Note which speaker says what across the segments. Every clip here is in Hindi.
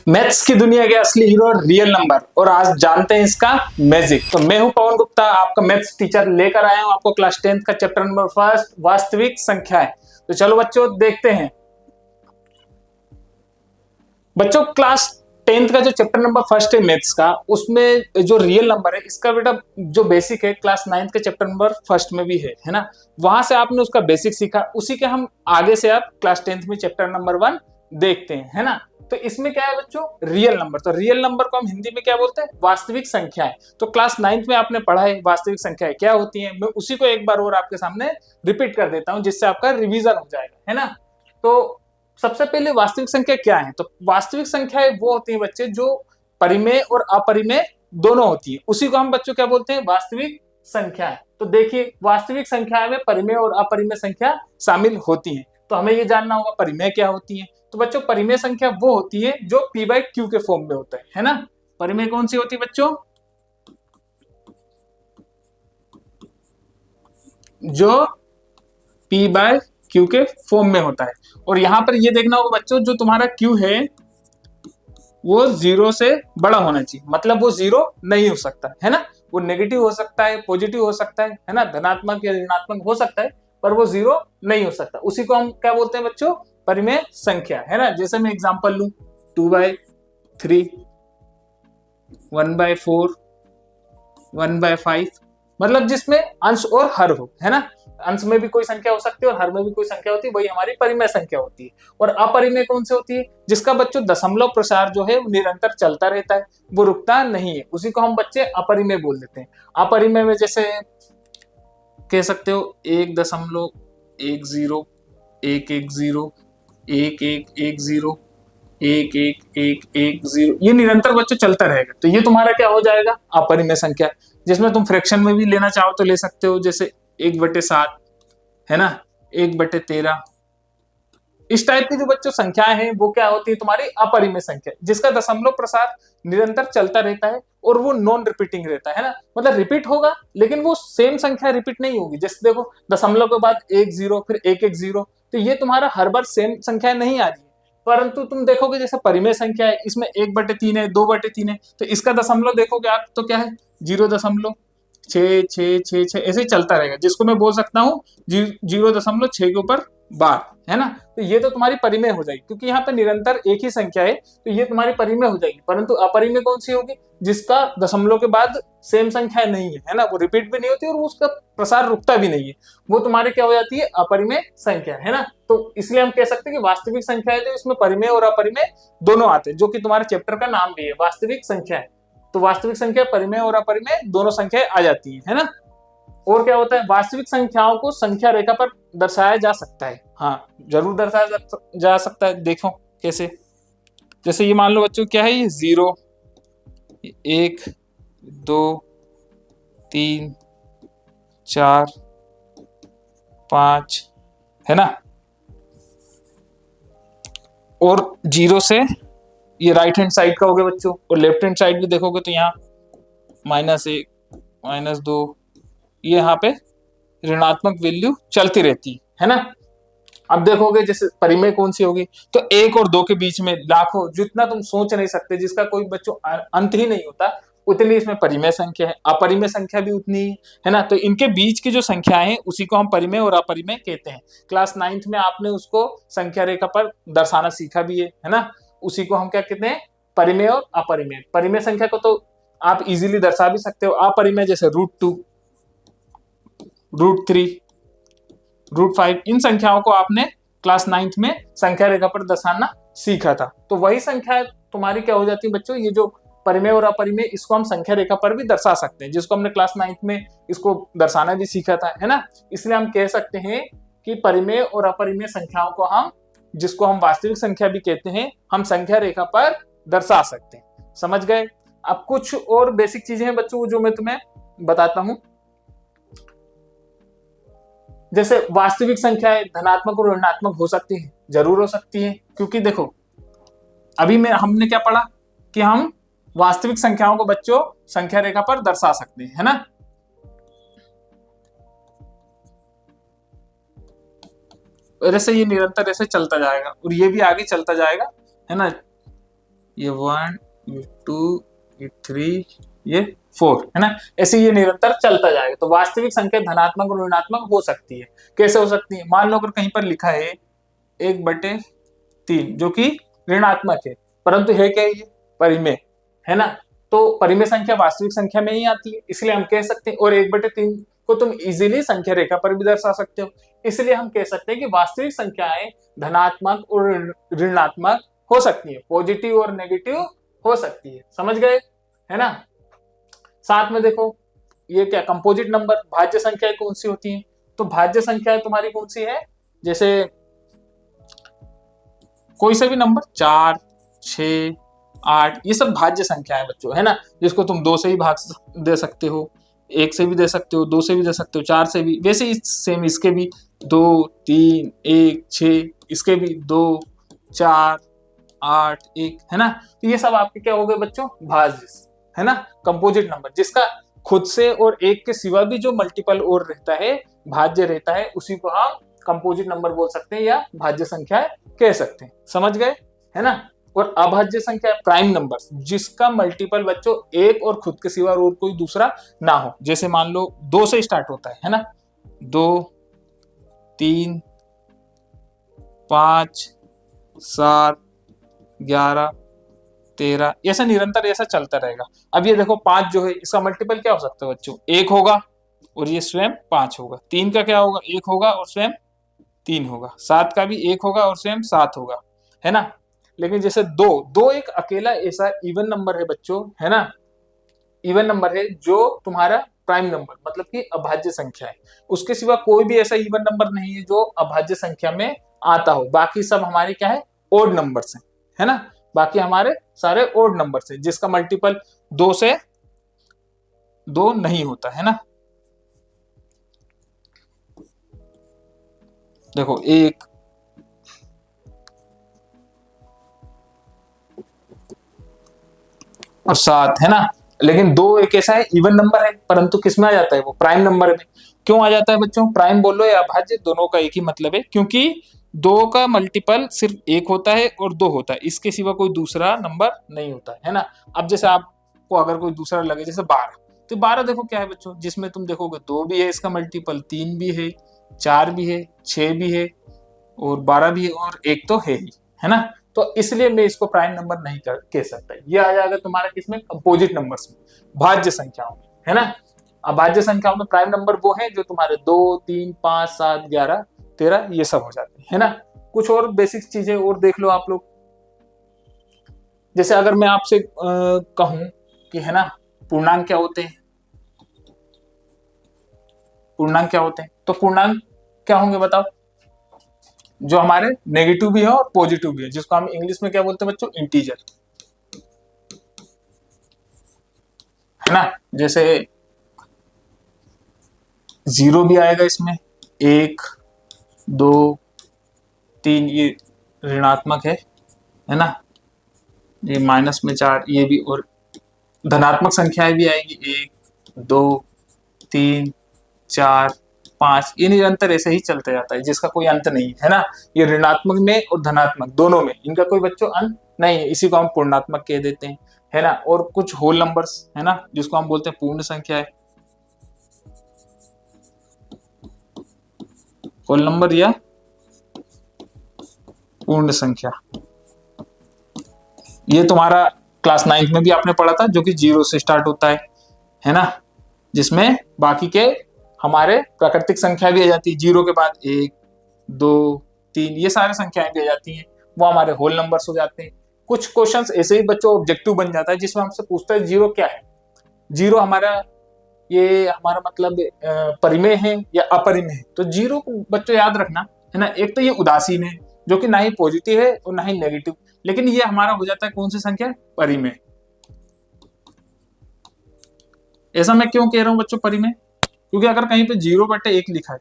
Speaker 1: मैथ्स की दुनिया के असली हीरो रियल नंबर, और आज जानते हैं इसका मैजिक। तो मैं हूं पवन गुप्ता, आपका मैथ्स टीचर, लेकर आया हूं आपको क्लास 10th का चैप्टर नंबर 1 वास्तविक संख्याएं। तो चलो बच्चों देखते हैं। बच्चों क्लास 10th का जो चैप्टर नंबर 1 है मैथ्स का, उसमें जो रियल नंबर है इसका बेटा जो बेसिक है क्लास 9th के चैप्टर नंबर 1 में भी है ना। वहां से आपने उसका बेसिक सीखा, उसी के हम आगे से आप क्लास 10th में चैप्टर नंबर 1 देखते हैं, है ना। तो इसमें क्या है बच्चों, रियल नंबर। तो रियल नंबर को हम हिंदी में क्या बोलते हैं, वास्तविक संख्याएं। तो क्लास 9th में आपने पढ़ा है वास्तविक संख्याएं क्या होती हैं। मैं उसी को एक बार और आपके सामने रिपीट कर देता हूं, जिससे आपका रिवीजन हो जाएगा, है ना। तो सबसे पहले वास्तविक संख्या क्या है। तो वास्तविक संख्याएं वो होती हैं बच्चे जो परिमेय और अपरिमेय दोनों होती है, उसी को हम बच्चों क्या बोलते हैं, वास्तविक संख्याएं। तो देखिए वास्तविक संख्या में परिमेय और अपरिमेय संख्या शामिल होती हैं। तो हमें ये जानना होगा परिमेय क्या होती है। तो बच्चों परिमेय संख्या वो होती है जो p/q के फॉर्म में होता है ना। परिमेय कौन सी होती है बच्चों, जो p/q के फॉर्म में होता है। और यहां पर ये देखना होगा बच्चों, जो तुम्हारा q है वो 0 से बड़ा होना चाहिए, मतलब वो 0 नहीं हो सकता, है ना। वो नेगेटिव हो सकता है, पॉजिटिव हो सकता है ना, धनात्मक या ऋणात्मक हो सकता है, पर वो 0 नहीं हो सकता। उसी को हम क्या बोलते हैं बच्चों, परिमेय संख्या, है ना। जैसे मैं एग्जांपल लूं 2/3, 1/4, 1/5, मतलब जिसमें अंश और हर हो, है ना। अंश में भी कोई संख्या हो सकती है और हर में भी कोई संख्या होती है, वही हमारी परिमेय संख्या होती है। और अपरिमेय कौन सी होती है, जिसका बच्चों दशमलव प्रसार जो है वो निरंतर चलता रहता है, वो रुकता नहीं है, उसी को हम बच्चे अपरिमेय बोल देते हैं। अपरिमेय में जैसे कह सकते हो 1.10, 1.110, 1.110, 1.110, ये निरंतर बच्चों चलता रहेगा। तो ये तुम्हारा क्या हो जाएगा, अपरिमेय संख्या। जिसमें तुम फ्रैक्शन में भी लेना चाहो तो ले सकते हो, जैसे 1/7, है ना, 1/13। इस टाइप की जो बच्चों संख्याएं हैं वो क्या होती है, तुम्हारी अपरिमेय संख्या, जिसका दशमलव प्रसार निरंतर चलता रहता है और वो नॉन रिपीटिंग रहता है ना। मतलब रिपीट होगा लेकिन वो सेम संख्या रिपीट नहीं होगी। जैसे देखो दशमलव के बाद 1 0 फिर 1 1 0, तो ये तुम्हारा हर बार सेम संख्या नहीं आ रही है। परंतु तुम देखोगे जैसे परिमेय संख्या है, इसमें 1/3 है, 2/3 है, तो इसका दशमलव देखोगे आप तो क्या है, 0.66666 ऐसे ही चलता रहेगा, जिसको मैं बोल सकता हूँ 0.6 के ऊपर बार, है ना। तो ये तो तुम्हारी परिमेय हो जाएगी, क्योंकि यहाँ पे निरंतर एक ही संख्या है, तो ये तुम्हारी परिमेय हो जाएगी। परंतु अपरिमेय कौन सी होगी, जिसका दशमलव के बाद सेम संख्या नहीं है ना, वो रिपीट भी नहीं होती और उसका प्रसार रुकता भी नहीं है, वो तुम्हारी क्या हो जाती है, अपरिमेय संख्या, है ना। तो इसलिए हम कह सकते हैं कि वास्तविक संख्या है जो इसमें परिमेय और अपरिमेय दोनों आते हैं, जो कि तुम्हारे चैप्टर का नाम भी है वास्तविक संख्या है। तो वास्तविक संख्या परिमेय और अपरिमेय दोनों संख्याएं आ जाती है ना। और क्या होता है, वास्तविक संख्याओं को संख्या रेखा पर दर्शाया जा सकता है। हाँ जरूर दर्शाया जा सकता है। देखो कैसे, जैसे ये मान लो बच्चों क्या है, ये 0, 1, 2, 3, 4, 5, है ना। और 0 से ये राइट हैंड साइड का हो गया बच्चों, और लेफ्ट हैंड साइड भी देखोगे तो यहाँ -1, -2, ये यहाँ पे ऋणात्मक वैल्यू चलती रहती है ना। अब देखोगे जैसे परिमेय कौन सी होगी, तो 1 और 2 के बीच में लाखों, जितना तुम सोच नहीं सकते, जिसका कोई बच्चों अंत ही नहीं होता, उतनी इसमें परिमेय संख्या है। अपरिमेय संख्या भी उतनी ही है ना। तो इनके बीच की जो संख्याएं हैं उसी को हम परिमेय और अपरिमेय कहते हैं। क्लास 9th में आपने उसको संख्या रेखा पर दर्शाना सीखा भी है ना। उसी को हम क्या कहते हैं, परिमेय और अपरिमेय। परिमेय संख्या को तो आप इजीली दर्शा भी सकते हो, अपरिमेय जैसे √2, √3, √5, इन संख्याओं को आपने क्लास 9th में संख्या रेखा पर दर्शाना सीखा था। तो वही संख्या तुम्हारी क्या हो जाती है बच्चों, ये जो परिमेय और अपरिमेय, इसको हम संख्या रेखा पर भी दर्शा सकते हैं, जिसको हमने क्लास 9th में इसको दर्शाना भी सीखा था, है ना। इसलिए हम कह सकते हैं कि परिमेय और अपरिमेय संख्याओं को हम, जिसको हम वास्तविक संख्या भी कहते हैं, हम संख्या रेखा पर दर्शा सकते हैं। समझ गए। अब कुछ और बेसिक चीजें हैं बच्चों जो मैं तुम्हें बताता हूं। जैसे वास्तविक संख्याएं धनात्मक और ऋणात्मक हो सकती है, जरूर हो सकती है, क्योंकि देखो अभी में हमने क्या पढ़ा कि हम वास्तविक संख्याओं को बच्चों संख्या रेखा पर दर्शा सकते हैं, है ना। और ऐसे ये निरंतर ऐसे चलता जाएगा और ये भी आगे चलता जाएगा, है ना। ये 1, ये 2, ये 3, ये 4, है ना। ऐसे ये निरंतर चलता जाएगा। तो वास्तविक संख्या धनात्मक और ऋणात्मक हो सकती है। कैसे हो सकती है? मान लो अगर कहीं पर लिखा है 1/3 जो कि ऋणात्मक है, परंतु है क्या ये? परिमेय, है ना। तो परिमेय संख्या वास्तविक संख्या में ही आती है, इसलिए हम कह सकते हैं। और 1/3 को तुम इजीली संख्या रेखा पर भी दर्शा सकते हो, इसलिए हम कह सकते हैं कि वास्तविक संख्याएं धनात्मक और ऋणात्मक हो सकती है, पॉजिटिव और नेगेटिव हो सकती है। समझ गए, है ना। साथ में देखो ये क्या, कंपोजिट नंबर, भाज्य संख्याएं कौन सी होती हैं? तो भाज्य संख्याएं तुम्हारी कौन सी है? जैसे कोई सा भी नंबर, 4, 6, 8, ये सब भाज्य संख्या है बच्चों, है ना। जिसको तुम 2 से ही भाग दे सकते हो, 1 से भी दे सकते हो, 2 से भी दे सकते हो, 4 से भी। वैसे ही सेम इसके भी 2, 3, 1, 6, इसके भी 2, 4, 8, 1, है ना। तो ये सब आपके क्या हो गए बच्चों? भाज्य, है ना, कंपोजिट नंबर, जिसका खुद से और एक के सिवा भी जो मल्टीपल और रहता है, भाज्य रहता है, उसी को हम कंपोजिट नंबर बोल सकते हैं या भाज्य संख्या कह सकते हैं। समझ गए, है ना। और अभाज्य संख्या प्राइम नंबर, जिसका मल्टीपल बच्चों एक और खुद के सिवा और कोई दूसरा ना हो। जैसे मान लो 2 से स्टार्ट होता है ना, 2, 3, 5, 7, 11, 13, ऐसा निरंतर ऐसा चलता रहेगा। अब ये देखो 5 जो है, इसका मल्टीपल क्या हो सकता है बच्चों? 1 होगा और ये स्वयं 5 होगा। 3 का क्या होगा? 1 होगा और स्वयं 3 होगा। 7 का भी 1 होगा और स्वयं 7 होगा, है ना। लेकिन जैसे 2 एक अकेला ऐसा इवन नंबर है बच्चों, है ना, इवन नंबर है जो तुम्हारा प्राइम नंबर मतलब कि अभाज्य संख्या है। उसके सिवा कोई भी ऐसा इवन नंबर नहीं है जो अभाज्य संख्या में आता हो। बाकी सब हमारे क्या है? ओड नंबर्स हैं, है ना। बाकी हमारे सारे ओड नंबर्स हैं, जिसका मल्टीपल 2 से 2 नहीं होता, है ना। देखो 1, और 7, है ना। लेकिन 2 एक ऐसा है इवन नंबर है, परंतु किस में आ जाता है? वो प्राइम नंबर में। क्यों आ जाता है बच्चों? प्राइम बोलो या अभाज्य, दोनों का एक ही मतलब है, क्योंकि 2 का मल्टीपल सिर्फ 1 होता है और 2 होता है, इसके सिवा कोई दूसरा नंबर नहीं होता है ना। अब जैसे आपको अगर कोई दूसरा लगे, जैसे 12, तो 12 देखो क्या है बच्चों, जिसमें तुम देखोगे 2 भी है इसका मल्टीपल, 3 भी है, 4 भी है, 6 भी है, और 12 भी है, और 1 तो है ही, है ना। तो इसलिए मैं इसको प्राइम नंबर नहीं कह सकता। ये आ जाएगा तुम्हारा किसमें? कंपोजिट नंबर्स में, भाज्य संख्याओं में, है ना। अभाज्य संख्याओं में प्राइम नंबर वो है जो तुम्हारे 2, 3, 5, 7, 11, 13 ये सब हो जाते हैं, है ना। कुछ और बेसिक चीजें और देख लो आप लोग। जैसे अगर मैं आपसे कहूं कि, है ना, पूर्णांक क्या होते हैं? पूर्णांक क्या होते हैं? तो पूर्णांक क्या होंगे बताओ? जो हमारे नेगेटिव भी है और पॉजिटिव भी है, जिसको हम इंग्लिश में क्या बोलते हैं बच्चों? इंटीजर, है ना। जैसे 0 भी आएगा इसमें, 1, 2, 3, ये ऋणात्मक है ना। ये माइनस में 4, ये भी। और धनात्मक संख्याएं भी आएगी, 1, 2, 3, 4, 5, ये निरंतर ऐसे ही चलते जाता है, जिसका कोई अंत नहीं है ना। ये ऋणात्मक में और धनात्मक दोनों में इनका कोई बच्चों अंत नहीं है, इसी को हम पूर्णात्मक कह देते हैं, है ना। और कुछ होल नंबर्स, है ना, जिसको हम बोलते हैं पूर्ण संख्या है, होल नंबर या पूर्ण संख्या। ये तुम्हारा क्लास 9th में भी आपने पढ़ा था, जो कि 0 से स्टार्ट होता है ना, जिसमें बाकी के हमारे प्राकृतिक संख्या भी आ जाती है। 0 के बाद 1, 2, 3, ये सारे संख्याएं भी आ जाती हैं, वो हमारे होल नंबर्स हो जाते हैं। कुछ क्वेश्चंस ऐसे ही बच्चों ऑब्जेक्टिव बन जाता है, जिसमें हमसे पूछता है 0 क्या है। 0 हमारा, ये हमारा मतलब परिमेय है या अपरिमेय है। तो 0 को बच्चों याद रखना, है ना। एक तो ये उदासीन है, जो कि ना ही पॉजिटिव है और ना ही नेगेटिव, लेकिन ये हमारा हो जाता है कौन सी संख्या? परिमेय। ऐसा मैं क्यों कह रहा हूं बच्चों परिमेय? क्योंकि अगर कहीं पे 0/1 लिखा है,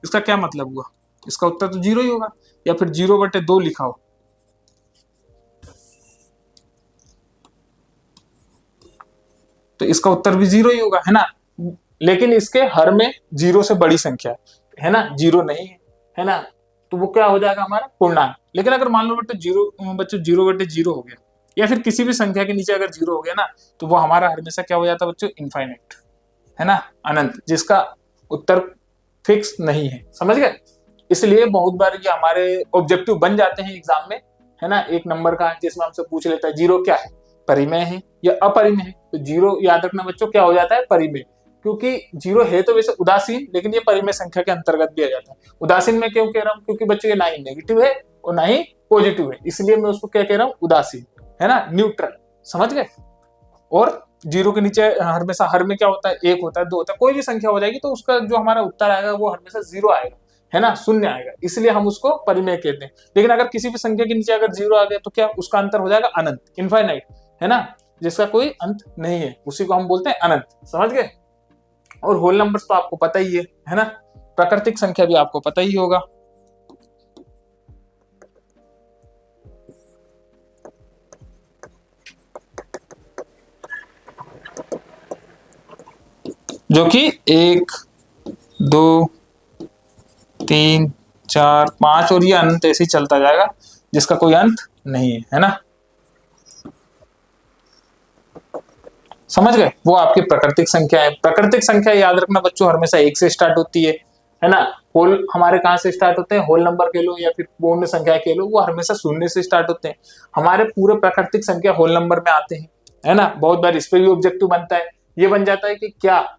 Speaker 1: इसका क्या मतलब हुआ? इसका उत्तर तो 0 ही होगा। या फिर 0/2 लिखा हो, तो इसका उत्तर भी 0 ही होगा, है ना। लेकिन इसके हर में 0 से बड़ी संख्या है ना, 0 नहीं है ना, तो वो क्या हो जाएगा? हमारा पूर्णांक। लेकिन अगर मान लो बच्चों 0/0 हो गया, या फिर किसी भी संख्या के नीचे अगर 0 हो गया ना तो वो हमारा हमेशा क्या हो जाता है बच्चों, इनफाइनाइट, है ना, अनंत, जिसका उत्तर फिक्स नहीं है। समझ गए? इसलिए बहुत बार ये हमारे ऑब्जेक्टिव बन जाते हैं एग्जाम में, है ना, एक नंबर का, जिसमें हमसे पूछ लेता है 0 क्या है, परिमेय है या अपरिमेय है। तो 0 याद रखना बच्चों क्या हो जाता है, परिमेय, क्योंकि 0 है तो वैसे उदासीन, लेकिन ये परिमेय संख्या के अंतर्गत भी आ जाता है। उदासीन में क्यों कह रहा हूँ, क्योंकि बच्चों ये ना ही नेगेटिव है और ना ही पॉजिटिव है, इसलिए मैं उसको क्या कह रहा हूँ, उदासीन, है ना, न्यूट्रल। समझ गए? और 0 के नीचे हमेशा हर में क्या होता है, 1 होता है, 2 होता है, कोई भी संख्या हो जाएगी तो उसका जो हमारा उत्तर आएगा वो हमेशा 0 आएगा, है ना, शून्य आएगा, इसलिए हम उसको परिमेय कहते हैं। लेकिन अगर किसी भी संख्या के नीचे अगर 0 आ गया तो क्या उसका अंतर हो जाएगा अनंत, इनफाइनाइट, है ना, जिसका कोई अंत नहीं है, उसी को हम बोलते हैं अनंत। समझ गए? और होल नंबर्स तो आपको पता ही है ना, प्राकृतिक संख्या भी आपको पता ही होगा। जो कि 1, 2, 3, 4, 5 और ये अनंत ऐसे ही चलता जाएगा, जिसका कोई अंत नहीं है ना। समझ गए? वो आपकी प्राकृतिक संख्या है। प्राकृतिक संख्या याद रखना बच्चों हमेशा 1 से स्टार्ट होती है ना। होल हमारे कहाँ से स्टार्ट होते हैं, होल नंबर कह लो या फिर पूर्ण संख्या कह लो, वो हमेशा शून्य से स्टार्ट होते हैं। हमारे पूरे प्राकृतिक संख्या होल नंबर में आते हैं, है ना। बहुत बार इस पे भी ऑब्जेक्टिव बनता है, ये बन जाता है कि क्या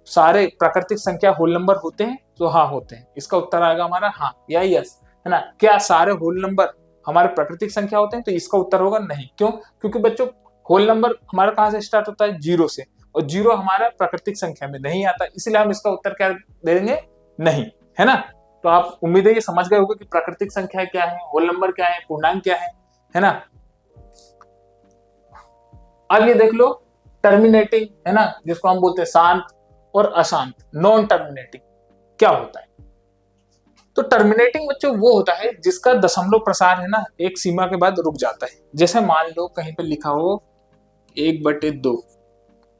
Speaker 1: सारे प्राकृतिक संख्या होल नंबर होते हैं, तो हाँ होते हैं। इसका उत्तर आएगा हमारा हाँ या यस, है ना। क्या सारे होल नंबर हमारे प्राकृतिक संख्या होते हैं, तो इसका उत्तर होगा नहीं। क्यों? क्योंकि बच्चों होल नंबर हमारा कहाँ से स्टार्ट होता है, 0 से, और 0 हमारा प्राकृतिक संख्या में नहीं आता, इसलिए हम इसका उत्तर क्या देंगे, नहीं, है ना। तो आप उम्मीद है ये समझ गए होंगे कि प्राकृतिक संख्या क्या है, होल नंबर क्या है, पूर्णांक क्या है ना। अब ये देख लो टर्मिनेटिंग, है ना, जिसको हम बोलते हैं शांत और अशांत, नॉन टर्मिनेटिंग, क्या होता है। तो टर्मिनेटिंग बच्चों वो होता है जिसका दशमलव प्रसार है ना एक सीमा के बाद रुक जाता है। जैसे मान लो कहीं पे लिखा हो 1/2,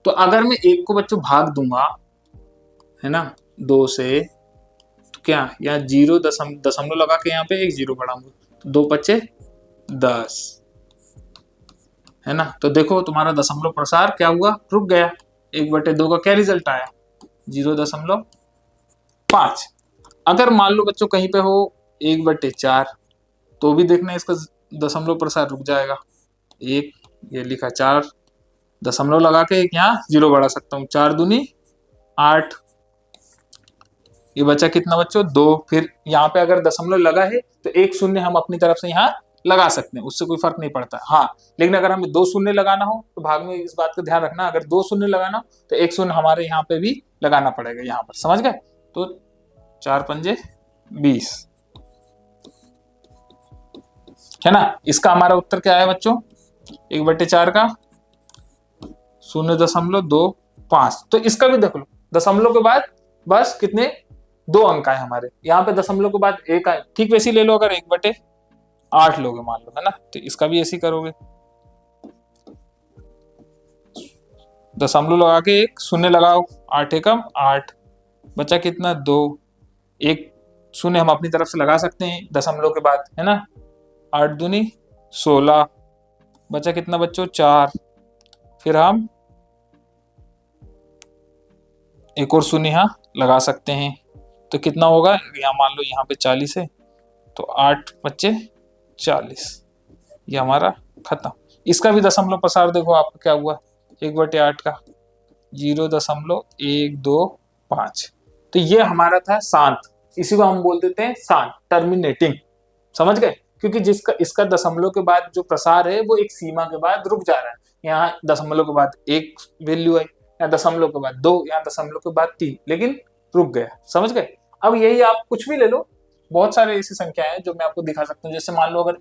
Speaker 1: तो अगर मैं 1 को बच्चों भाग दूंगा, है ना, 2 से, तो क्या यहाँ 0 दशमलव लगा के यहाँ पे 1 0 बढ़ाऊंगा, तो 2 5 10, है ना। तो देखो तुम्हारा दशमलव प्रसार क्या हुआ, रुक गया। 1/2 का क्या रिजल्ट आया, 0.5। अगर मान लो बच्चों कहीं पे हो 1/4, तो भी देखना इसका दशमलव प्रसार रुक जाएगा। 1 ये लिखा, 4 दशमलव लगा के एक यहाँ 0 बढ़ा सकता हूँ, 4 दूनी 8, ये बचा कितना बच्चों, 2। फिर यहाँ पे अगर दशमलव लगा है तो 1 शून्य हम अपनी तरफ से यहाँ लगा सकते हैं, उससे कोई फर्क नहीं पड़ता। हाँ, लेकिन अगर हमें 2 शून्य लगाना हो तो भाग में इस बात का ध्यान रखना, अगर 2 शून्य लगाना हो तो 1 शून्य हमारे यहाँ पे भी लगाना पड़ेगा, यहाँ पर। समझ गए? तो 4 पंजे 20, है ना। इसका हमारा उत्तर क्या है बच्चों, 1/4 का 0.25। तो इसका भी देख लो, दशमलव के बाद बस कितने, 2 अंक आए हमारे, यहाँ पे दशमलव के बाद 1 आए। ठीक वैसे ले लो, अगर 1/8 लोगे मान लो, है ना, तो इसका भी ऐसे ही करोगे, दशमलव लगा के 1 शून्य लगाओ, 8 एकम 8, बचा कितना, 2। 1 शून्य हम अपनी तरफ से लगा सकते हैं दशमलव के बाद, है ना। 8 दूनी 16, बचा कितना बच्चों, 4। फिर हम एक और शून्य यहाँ लगा सकते हैं, तो कितना होगा, यहाँ मान लो यहाँ पे 40 है, तो 8 5 40, ये हमारा खत्म। इसका भी दशमलव प्रसार देखो आपका क्या हुआ, 1/8 का 0.125। तो ये हमारा था शांत, इसी को हम बोल देते हैं शांत, टर्मिनेटिंग। समझ गए? क्योंकि जिसका इसका दशमलव के बाद जो प्रसार है वो एक सीमा के बाद रुक जा रहा है। यहाँ दशमलव के बाद 1 वैल्यू है, यहाँ दशमलव के बाद 2, यहाँ दशमलव के बाद 3, लेकिन रुक गया। समझ गए? अब यही आप कुछ भी ले लो, बहुत सारे ऐसी संख्या है जो मैं आपको दिखा सकता हूँ। जैसे मान लो अगर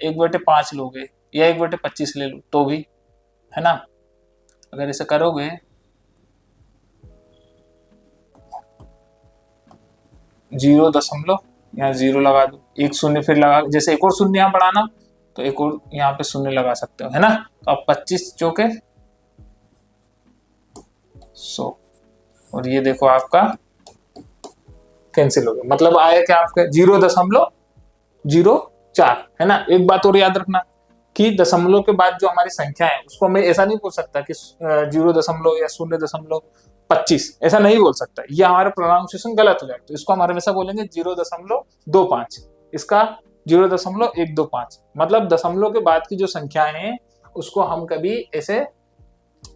Speaker 1: 1/5 लोगे या 1/25 ले लो तो भी, है ना, अगर ऐसे करोगे 0 यहाँ 0 लगा दो, 1 शून्य फिर लगा, जैसे एक और शून्य यहाँ बढ़ाना तो एक और यहाँ पे शून्य लगा सकते हो, है ना। तो अब 25 चौके 100, और ये देखो आपका कैंसिल हो गया, मतलब आया क्या आपका 0.04, है ना। एक बात और याद रखना, कि दशमलव के बाद जो हमारी संख्या है उसको मैं ऐसा नहीं बोल सकता कि 0 या 0.25, ऐसा नहीं बोल सकता, ये हमारा प्रोनाउंसिएशन गलत हो जाएगा। तो इसको हम हमेशा बोलेंगे 0.25, इसका 0.125, मतलब दशमलव के बाद की जो संख्याएं हैं उसको हम कभी ऐसे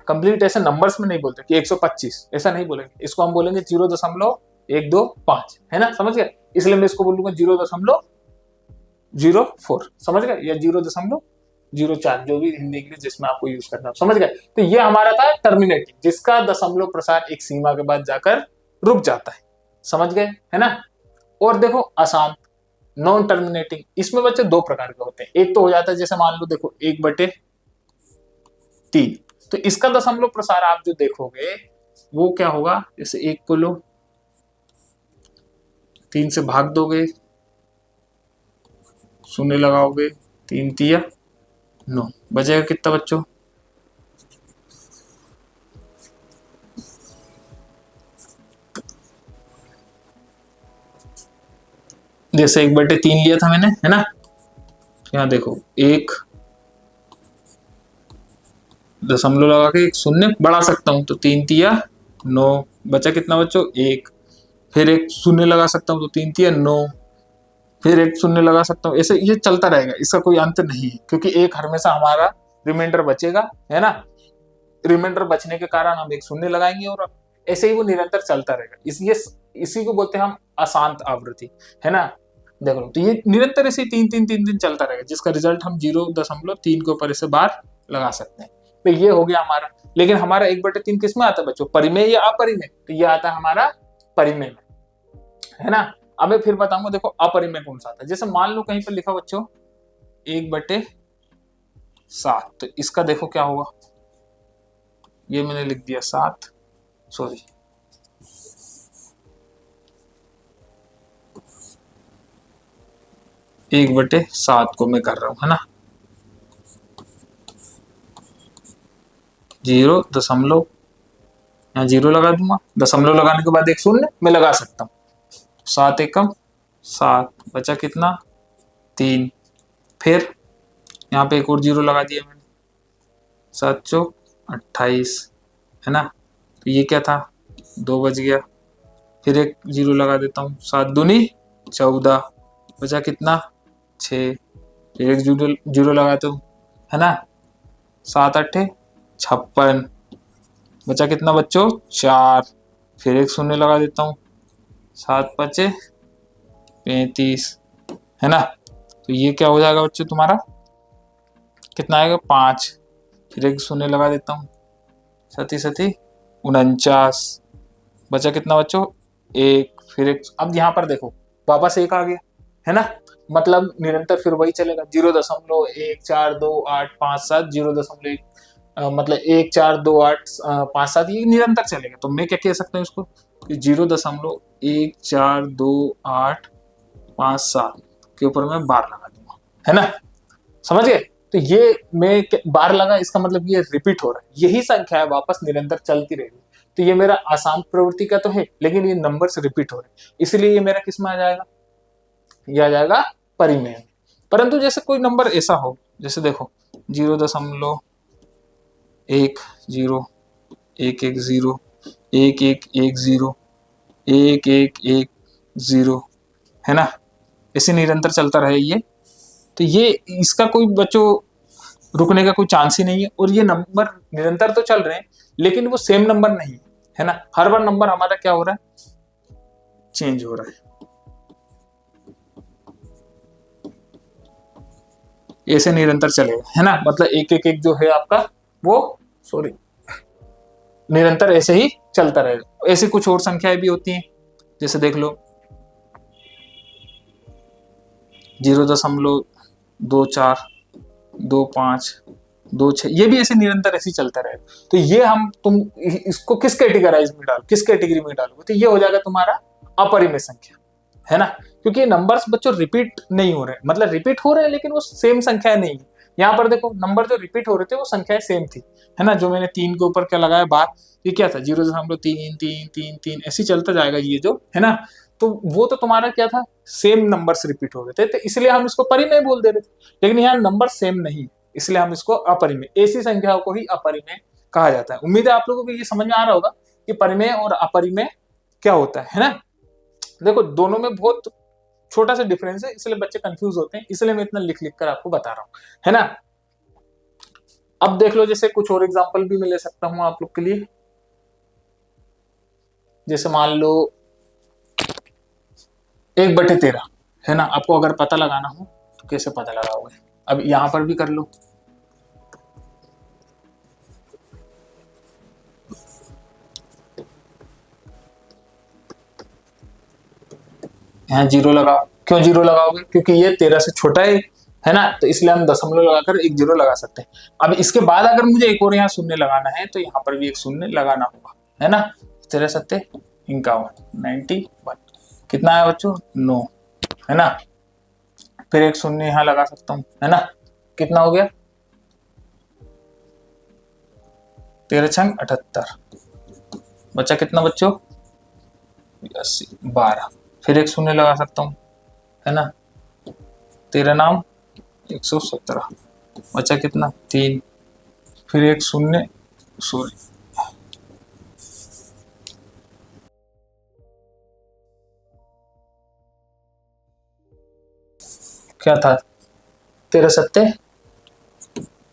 Speaker 1: कंप्लीट ऐसे नंबर्स में नहीं बोलते कि 125, ऐसा नहीं बोलेंगे, इसको हम बोलेंगे 0.125, है ना, समझ गए। इसलिए मैं इसको बोलूंगा 0.04, समझ गए, या 0.04, जो भी हिंदी इंग्लिश जिसमें आपको यूज करना, समझ गए। तो ये हमारा था टर्मिनेटिंग, जिसका दशमलव प्रसार एक सीमा के बाद जाकर रुक जाता है, समझ गए, है ना। और देखो अशांत, नॉन टर्मिनेटिंग, इसमें बच्चे दो प्रकार के होते हैं। एक तो हो जाता है जैसे मान लो देखो 1/3, तो इसका दशमलव प्रसार आप जो देखोगे वो क्या होगा, जैसे 1 को लो, 3 से भाग दोगे, शून्य लगाओगे, 3 तिया 9, बचेगा कितना बच्चों, जैसे 1/3 लिया था मैंने, है ना। यहाँ देखो 1 दशमलव लगा के एक शून्य बढ़ा सकता हूं, तो 3 तिया 9, बचा कितना बच्चों 1, फिर एक शून्य लगा सकता हूं तो 3 तिया 9, फिर एक शून्य लगा सकता हूं, ऐसे ये चलता रहेगा, इसका कोई अंत नहीं है, क्योंकि एक हमेशा हमारा रिमाइंडर बचेगा, है ना। रिमाइंडर बचने के कारण हम एक शून्य लगाएंगे और ऐसे ही वो निरंतर चलता रहेगा, इसलिए इसी को बोलते हैं हम अशांत आवृत्ति, है ना। देख लो, तो ये निरंतर ऐसे 3 चलता रहेगा, जिसका रिजल्ट हम 0.3 के ऊपर ऐसे बार लगा सकते हैं। तो ये हो गया हमारा। लेकिन हमारा 1/3 किस में आता है बच्चों, परिमेय या अपरिमेय, तो ये आता है हमारा परिमेय में, है ना। अब मैं फिर बताऊंगा, देखो अपरिमेय कौन सा आता है। जैसे मान लो कहीं पर लिखा बच्चों 1/7, तो इसका देखो क्या होगा, ये मैंने लिख दिया 7, सॉरी 1/7 को मैं कर रहा हूं, है ना, 0 दशमलव, यहाँ 0 लगा दूंगा, दशमलव लगाने के बाद एक शून्य मैं लगा सकता हूँ, 7 एकम 7, बचा कितना 3, फिर यहाँ पे एक और 0 लगा दिया मैंने, 7 चौक 28, है ना। तो ये क्या था, 2 बच गया, फिर एक 0 लगा देता हूँ, 7 दूनी 14, बचा कितना 6, फिर एक 0 लगाता हूँ, है ना, 7 8 56, बचा कितना बच्चों 4, फिर एक शून्य लगा देता हूँ, 7 5 35, है ना। तो ये क्या हो जाएगा बच्चों तुम्हारा, कितना आएगा 5, फिर एक शून्य लगा देता हूँ, 7 7 49, बचा कितना बच्चों 1, फिर एक, अब यहाँ पर देखो वापस 1 आ गया, है ना, मतलब निरंतर फिर वही चलेगा, 0.14285 0.1 मतलब 14285 ये निरंतर चलेगा। तो मैं क्या कह सकता हूँ इसको कि 0.14285 के ऊपर मैं बार लगा दूंगा, है ना, समझ गए। तो ये मैं बार लगा, इसका मतलब ये रिपीट हो रहा है, यही संख्या है वापस निरंतर चलती रहेगी। तो ये मेरा आसान प्रवृत्ति का तो है, लेकिन ये नंबर्स रिपीट हो रहे हैं, इसलिए ये मेरा किस में आ जाएगा, ये आ जाएगा परिमेय में। परंतु जैसे कोई नंबर ऐसा हो, जैसे देखो 0.10 1 0 1 1 0 1 1 1 0 1 1 1 0, है ना, ऐसे निरंतर चलता रहे ये, तो ये इसका कोई बच्चों रुकने का कोई चांस ही नहीं है। और ये नंबर निरंतर तो चल रहे हैं, लेकिन वो सेम नंबर नहीं है ना, हर बार नंबर हमारा क्या हो रहा है, चेंज हो रहा है, ऐसे निरंतर चलेगा, है ना, मतलब 1 1 1 जो है आपका वो सॉरी निरंतर ऐसे ही चलता रहेगा। ऐसी कुछ और संख्याएं भी होती हैं, जैसे देख लो 0.24 25 26, ये भी ऐसे निरंतर ऐसे चलता रहेगा। तो ये तुम इसको किस कैटेगरी में डालोगे, तो ये हो जाएगा तुम्हारा अपरिमेय संख्या, है ना, क्योंकि नंबर्स बच्चों रिपीट नहीं हो रहे, मतलब रिपीट हो रहे हैं लेकिन वो सेम संख्या नहीं है। यहाँ पर देखो नंबर जो रिपीट हो रहे थे वो संख्याएं सेम थी, है ना, जो मैंने 3 के ऊपर क्या लगाया बार, ये क्या था 0.3 ऐसे चलता जाएगा ये जो, है ना। तो वो तो तुम्हारा क्या था, सेम नंबर्स रिपीट हो रहे थे, तो इसलिए हम इसको परिमेय बोल दे रहे थे, लेकिन यहाँ नंबर सेम नहीं, इसलिए हम इसको अपरिमेय, ऐसी संख्याओं को ही अपरिमेय कहा जाता है। उम्मीद है आप लोगों को ये समझ में आ रहा होगा कि परिमेय और अपरिमेय क्या होता है ना। देखो दोनों में बहुत छोटा सा डिफरेंस है, इसलिए बच्चे कंफ्यूज होते हैं, इसलिए मैं इतना लिख लिख कर आपको बता रहा हूं, है ना। अब देख लो, जैसे कुछ और एग्जांपल भी मैं ले सकता हूं आप लोग के लिए। जैसे मान लो 1/13 है ना, आपको अगर पता लगाना हो तो कैसे पता लगाओगे, अब यहां पर भी कर लो। यहाँ 0 लगाओ, क्यों 0 लगाओगे, क्योंकि ये 13 से छोटा है ना, तो इसलिए हम दशमलव लगाकर एक 0 लगा सकते हैं। अब इसके बाद अगर मुझे एक और यहाँ शून्य लगाना है तो यहाँ पर भी एक शून्य लगाना होगा, है ना। 13 सत्ते 51, 91, कितना है बच्चों, 9, है ना। फिर एक शून्य यहाँ लगा सकता हूँ, है ना, कितना हो गया, 13 छंग 78, बच्चा कितना बच्चों, 80, 12। फिर एक शून्य लगा सकता हूँ, है ना, 13 नाम 117, बचा कितना, 3। फिर एक शून्य, सॉरी क्या था, 13 सत्ते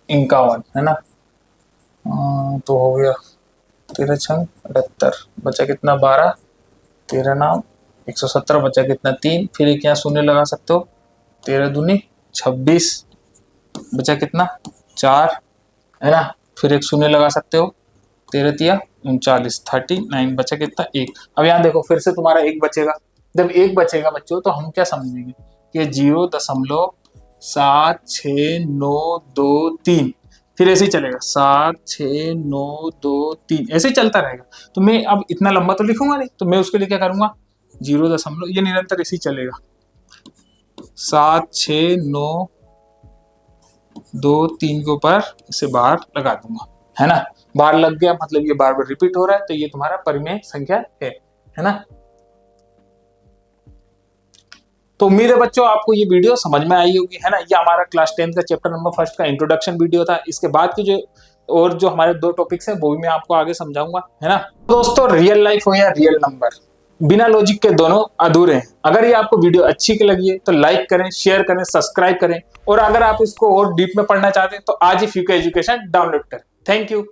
Speaker 1: 51, है ना। तो हो गया 13 छंग 78, बचा कितना, 12। 13 नाम 117, बचा कितना, 3। फिर एक यहाँ शून्य लगा सकते हो, 13 दूनी 26, बचा कितना, 4, है ना। फिर एक शून्य लगा सकते हो, 13 तिया 39, 39, बचा कितना, 1। अब यहाँ देखो फिर से तुम्हारा एक बचेगा, जब एक बचेगा बच्चों तो हम क्या समझेंगे कि 0.769223, फिर ऐसे ही चलेगा 76923, ऐसे ही चलता रहेगा। तो मैं अब इतना लंबा तो लिखूंगा नहीं, तो मैं उसके लिए क्या करूंगा, 0. ये निरंतर ऐसे ही चलेगा, 769223 के ऊपर इसे बार लगा दूंगा, है ना। बार लग गया मतलब ये बार बार रिपीट हो रहा है, तो ये तुम्हारा परिमेय संख्या है ना। तो उम्मीद है बच्चों आपको ये वीडियो समझ में आई होगी, है ना। ये हमारा क्लास 10 का चैप्टर नंबर 1 का इंट्रोडक्शन वीडियो था। इसके बाद की जो हमारे 2 टॉपिक्स हैं वो भी मैं आपको आगे समझाऊंगा, है ना। दोस्तों रियल लाइफ हो या रियल नंबर, बिना लॉजिक के दोनों अधूरे हैं। अगर ये आपको वीडियो अच्छी लगी है तो लाइक करें, शेयर करें, सब्सक्राइब करें, और अगर आप इसको और डीप में पढ़ना चाहते हैं तो आज ही फ्यूके एजुकेशन डाउनलोड करें। Thank you.